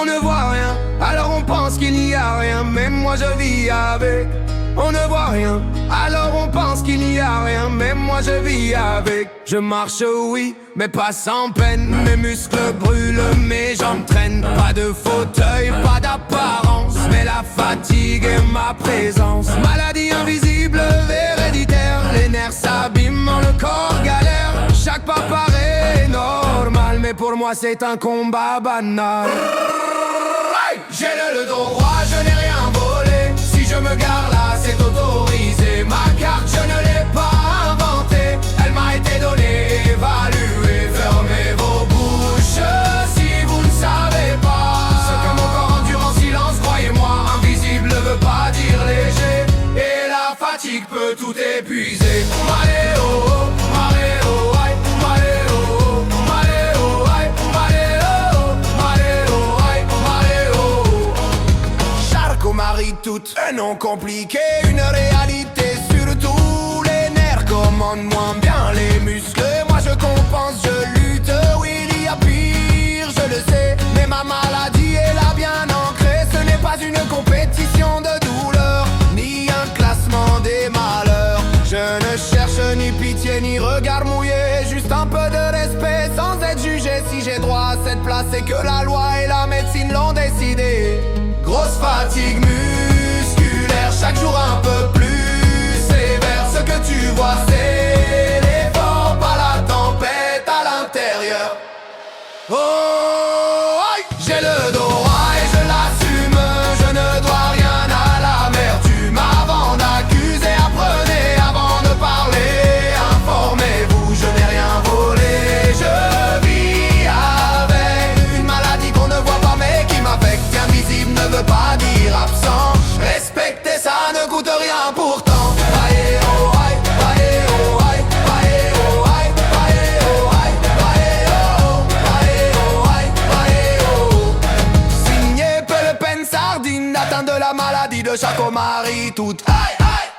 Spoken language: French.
On ne voit rien, alors on pense qu'il n'y a rien. Même moi je vis avec. On ne voit rien, alors on pense qu'il n'y a rien. Même moi je vis avec. Je marche oui, mais pas sans peine. Mes muscles brûlent, mes jambes traînent. Pas de fauteuil, pas d'apparence, mais la fatigue et ma présence. Maladie invisible, héréditaire. Les nerfs s'abîment, le corps galère. Chaque pas paraît normal, mais pour moi c'est un combat banal. J'ai le dos droit, je n'ai rien volé. Si je me gare là, c'est autorisé. Ma carte, je ne l'ai pas inventée. Elle m'a été donnée, évaluée. Fermez vos bouches si vous ne savez pas ce que mon corps endure en silence, croyez-moi. Invisible ne veut pas dire léger. Et la fatigue peut tout épuiser. Maléo, maléo, aïe, maléo, maléo, aïe, maléo, maléo, aïe, maléo. Charcot marie tout, un nom compliqué, une réalité sur tous les nerfs commandent moins bien les muscles. Moi je compense, je lutte, oui il y a pire, je le sais. Mais ma maladie est là bien ancrée. Ce n'est pas une compétition de douleur, ni un classement des malheurs. Je ne cherche ni pitié ni regard mouillé, juste un peu de respect sans être jugé. Si j'ai droit à cette place, c'est que la loi et la médecine l'ont décidé. Grosse fatigue musculaire, chaque jour un peu plus sévère. Ce que tu vois c'est l'effort, pas la tempête à l'intérieur. Oh, aïe, j'ai le dos droit et je l'assume. Je ne dois rien à l'amertume. Avant d'accuser, apprenez avant de parler. Informez-vous, je n'ai rien volé. Je vis avec une maladie qu'on ne voit pas mais qui m'affecte. Invisible ne veut pas dire absent. Respecter ça ne coûte rien pourtant. Aïe, oh, aïe, aïe, oh, aïe, aïe, oh, aïe, aïe, oh, aïe, aïe, oh, aïe, aïe, oh. Signé Pelepin Sardine, atteint de la maladie de Charcot Marie toute. Aïe, aïe.